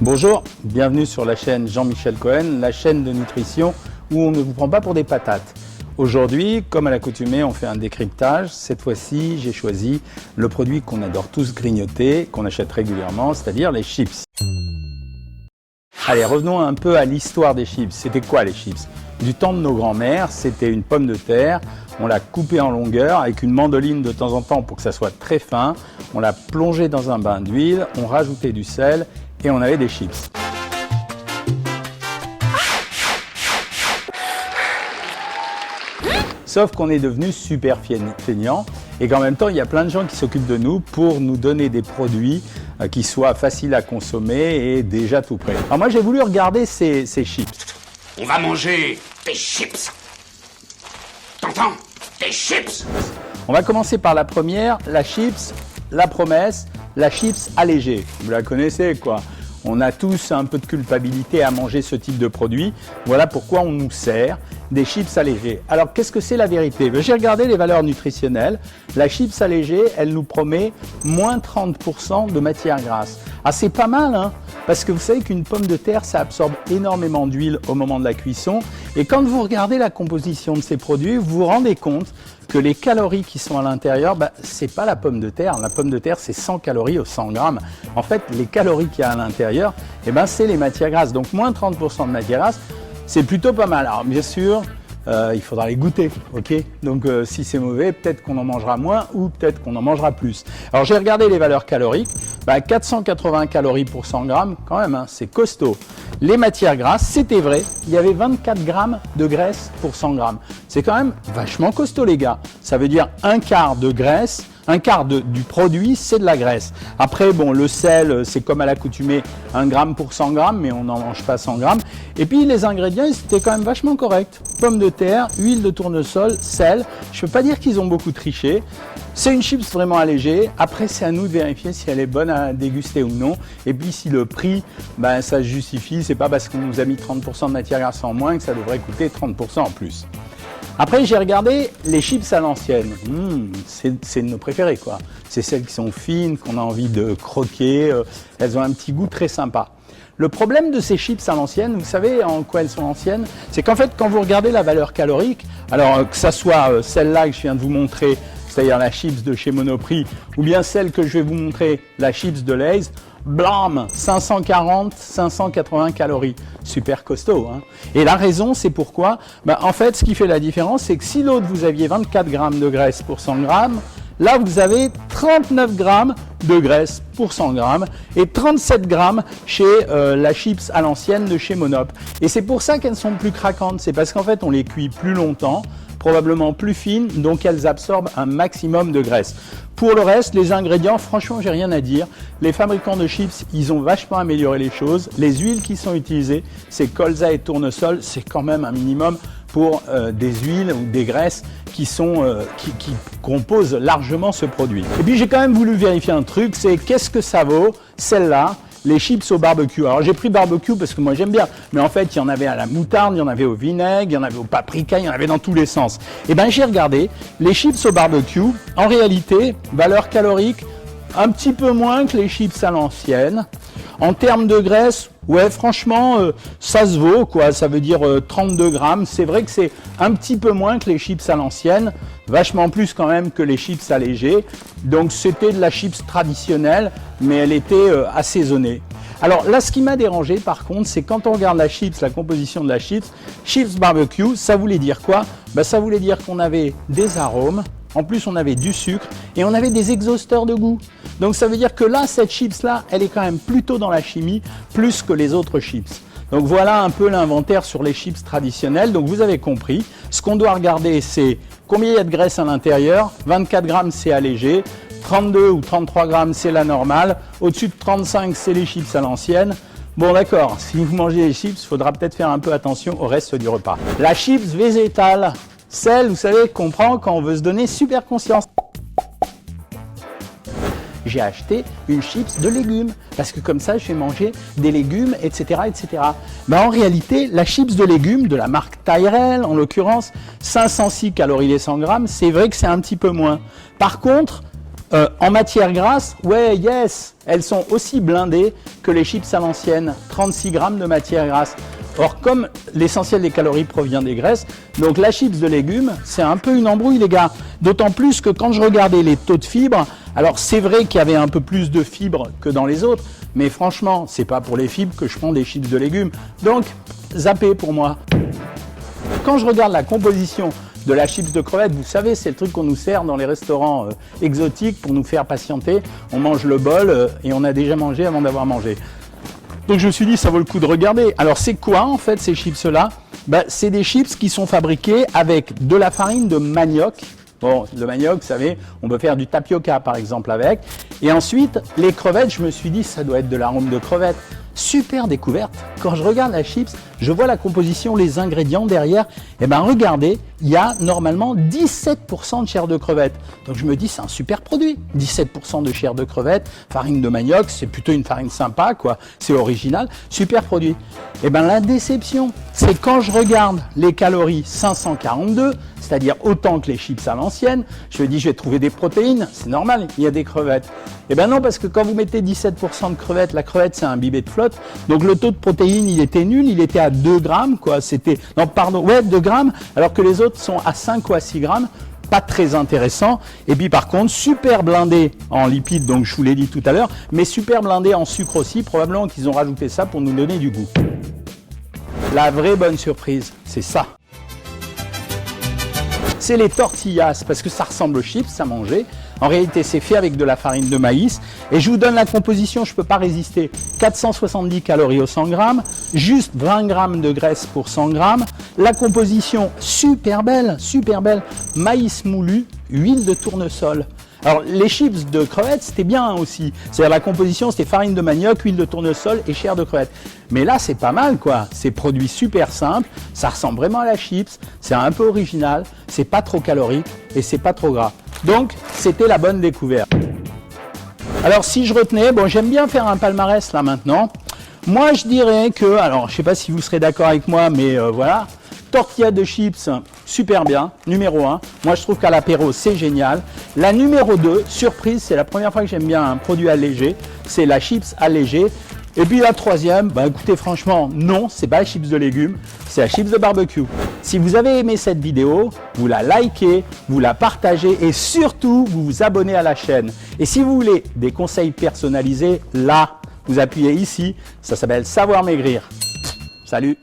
Bonjour, bienvenue sur la chaîne Jean-Michel Cohen, la chaîne de nutrition où on ne vous prend pas pour des patates. Aujourd'hui, comme à l'accoutumée, on fait un décryptage. Cette fois-ci, j'ai choisi le produit qu'on adore tous grignoter, qu'on achète régulièrement, c'est-à-dire les chips. Allez, revenons un peu à l'histoire des chips. C'était quoi les chips? Du temps de nos grands-mères, c'était une pomme de terre. On l'a coupée en longueur avec une mandoline de temps en temps pour que ça soit très fin. On l'a plongée dans un bain d'huile, on rajoutait du sel et on avait des chips. Sauf qu'on est devenu super feignant et qu'en même temps, il y a plein de gens qui s'occupent de nous pour nous donner des produits qui soient faciles à consommer et déjà tout prêt. Alors moi, j'ai voulu regarder ces chips. On va manger des chips. T'entends? Des chips. On va commencer par la première, la chips, la promesse, la chips allégée. Vous la connaissez quoi? On a tous un peu de culpabilité à manger ce type de produit. Voilà pourquoi on nous sert des chips allégées. Alors, qu'est-ce que c'est la vérité? J'ai regardé les valeurs nutritionnelles. La chips allégée, elle nous promet moins 30% de matière grasse. Ah, c'est pas mal, hein? Parce que vous savez qu'une pomme de terre, ça absorbe énormément d'huile au moment de la cuisson. Et quand vous regardez la composition de ces produits, vous vous rendez compte que les calories qui sont à l'intérieur, c'est pas la pomme de terre. La pomme de terre, c'est 100 calories au 100 grammes. En fait, les calories qu'il y a à l'intérieur, c'est les matières grasses. Donc, moins 30% de matière grasse, c'est plutôt pas mal. Alors, bien sûr, il faudra les goûter, ok? Donc, si c'est mauvais, peut-être qu'on en mangera moins ou peut-être qu'on en mangera plus. Alors, j'ai regardé les valeurs caloriques. 480 calories pour 100 grammes, quand même, hein, c'est costaud. Les matières grasses, c'était vrai, il y avait 24 grammes de graisse pour 100 grammes. C'est quand même vachement costaud, les gars. Ça veut dire un quart de graisse. Un quart du produit, c'est de la graisse. Après, bon, le sel, c'est comme à l'accoutumée, 1 gramme pour 100 grammes, mais on n'en mange pas 100 grammes. Et puis, les ingrédients, c'était quand même vachement correct. Pommes de terre, huile de tournesol, sel. Je ne peux pas dire qu'ils ont beaucoup triché. C'est une chips vraiment allégée. Après, c'est à nous de vérifier si elle est bonne à déguster ou non. Et puis, si le prix, ça se justifie. C'est pas parce qu'on nous a mis 30% de matière grasse en moins que ça devrait coûter 30% en plus. Après, j'ai regardé les chips à l'ancienne. C'est de nos préférés, quoi. C'est celles qui sont fines, qu'on a envie de croquer. Elles ont un petit goût très sympa. Le problème de ces chips à l'ancienne, vous savez en quoi elles sont anciennes? C'est qu'en fait, quand vous regardez la valeur calorique, alors que ça soit celle-là que je viens de vous montrer, c'est-à-dire la chips de chez Monoprix, ou bien celle que je vais vous montrer, la chips de Lay's, blam, 540, 580 calories. Super costaud, hein. Et la raison, c'est pourquoi? En fait, ce qui fait la différence, c'est que si l'autre, vous aviez 24 grammes de graisse pour 100 grammes, là, vous avez 39 grammes de graisse pour 100 grammes et 37 grammes chez la chips à l'ancienne de chez Monop. Et c'est pour ça qu'elles sont plus craquantes. C'est parce qu'en fait, on les cuit plus longtemps, probablement plus fines, donc elles absorbent un maximum de graisse. Pour le reste, les ingrédients, franchement, j'ai rien à dire. Les fabricants de chips, ils ont vachement amélioré les choses. Les huiles qui sont utilisées, c'est colza et tournesol, c'est quand même un minimum pour des huiles ou des graisses qui composent largement ce produit. Et puis j'ai quand même voulu vérifier un truc, c'est qu'est-ce que ça vaut, celle-là, les chips au barbecue. Alors j'ai pris barbecue parce que moi j'aime bien, mais en fait il y en avait à la moutarde, il y en avait au vinaigre, il y en avait au paprika, il y en avait dans tous les sens. Et j'ai regardé, les chips au barbecue, en réalité, valeur calorique, un petit peu moins que les chips à l'ancienne. En termes de graisse, ouais, franchement, ça se vaut, quoi. Ça veut dire 32 grammes. C'est vrai que c'est un petit peu moins que les chips à l'ancienne, vachement plus quand même que les chips allégées. Donc, c'était de la chips traditionnelle, mais elle était assaisonnée. Alors là, ce qui m'a dérangé, par contre, c'est quand on regarde la chips, la composition de la chips barbecue, ça voulait dire quoi? Ça voulait dire qu'on avait des arômes. En plus, on avait du sucre et on avait des exhausteurs de goût. Donc, ça veut dire que là, cette chips-là, elle est quand même plutôt dans la chimie, plus que les autres chips. Donc, voilà un peu l'inventaire sur les chips traditionnelles. Donc, vous avez compris. Ce qu'on doit regarder, c'est combien il y a de graisse à l'intérieur. 24 grammes, c'est allégé. 32 ou 33 grammes, c'est la normale. Au-dessus de 35, c'est les chips à l'ancienne. Bon, d'accord. Si vous mangez les chips, il faudra peut-être faire un peu attention au reste du repas. La chips végétale. Celle, vous savez, qu'on prend quand on veut se donner super conscience. J'ai acheté une chips de légumes, parce que comme ça, je vais manger des légumes, etc., etc. En réalité, la chips de légumes, de la marque Tyrell, en l'occurrence, 506 calories les 100 grammes, c'est vrai que c'est un petit peu moins. Par contre, En matière grasse, ouais, yes, elles sont aussi blindées que les chips à l'ancienne, 36 grammes de matière grasse. Or, comme l'essentiel des calories provient des graisses, donc la chips de légumes, c'est un peu une embrouille, les gars. D'autant plus que quand je regardais les taux de fibres, alors c'est vrai qu'il y avait un peu plus de fibres que dans les autres, mais franchement, c'est pas pour les fibres que je prends des chips de légumes. Donc, zappé pour moi. Quand je regarde la composition de la chips de crevettes, vous savez, c'est le truc qu'on nous sert dans les restaurants exotiques pour nous faire patienter. On mange le bol et on a déjà mangé avant d'avoir mangé. Donc je me suis dit, ça vaut le coup de regarder. Alors c'est quoi en fait ces chips-là? C'est des chips qui sont fabriqués avec de la farine de manioc. Bon, le manioc, vous savez, on peut faire du tapioca par exemple avec. Et ensuite, les crevettes, je me suis dit, ça doit être de l'arôme de crevettes. Super découverte. Quand je regarde la chips, je vois la composition, les ingrédients derrière. Et ben regardez, il y a normalement 17% de chair de crevette. Donc je me dis, c'est un super produit. 17% de chair de crevette, farine de manioc, c'est plutôt une farine sympa, quoi. C'est original, super produit. Et ben la déception, c'est quand je regarde les calories 542, c'est-à-dire autant que les chips à l'ancienne, je me dis, je vais trouver des protéines, c'est normal, il y a des crevettes. Et ben non, parce que quand vous mettez 17% de crevettes, la crevette c'est imbibé de flotte, donc le taux de protéines il était nul, il était à 2 grammes, quoi, c'était, non pardon, ouais 2 grammes, alors que les autres sont à 5 ou à 6 grammes, pas très intéressant. Et puis par contre, super blindé en lipides, donc je vous l'ai dit tout à l'heure, mais super blindé en sucre aussi, probablement qu'ils ont rajouté ça pour nous donner du goût. La vraie bonne surprise, c'est ça. C'est les tortillas, parce que ça ressemble aux chips à manger. En réalité, c'est fait avec de la farine de maïs. Et je vous donne la composition, je ne peux pas résister. 470 calories au 100 grammes, juste 20 grammes de graisse pour 100 grammes. La composition, super belle, maïs moulu, huile de tournesol. Alors, les chips de crevettes, c'était bien aussi. C'est-à-dire la composition, c'était farine de manioc, huile de tournesol et chair de crevette. Mais là, c'est pas mal, quoi. C'est produit super simple, ça ressemble vraiment à la chips, c'est un peu original, c'est pas trop calorique et c'est pas trop gras. Donc, c'était la bonne découverte. Alors, si je retenais, bon, j'aime bien faire un palmarès là maintenant. Moi, je dirais que, alors, je sais pas si vous serez d'accord avec moi, mais voilà. Tortilla de chips, super bien, numéro 1. Moi, je trouve qu'à l'apéro, c'est génial. La numéro 2, surprise, c'est la première fois que j'aime bien un produit allégé. C'est la chips allégée. Et puis la troisième, écoutez, franchement, non, c'est pas la chips de légumes, c'est la chips de barbecue. Si vous avez aimé cette vidéo, vous la likez, vous la partagez et surtout, vous vous abonnez à la chaîne. Et si vous voulez des conseils personnalisés, là, vous appuyez ici, ça s'appelle Savoir Maigrir. Salut!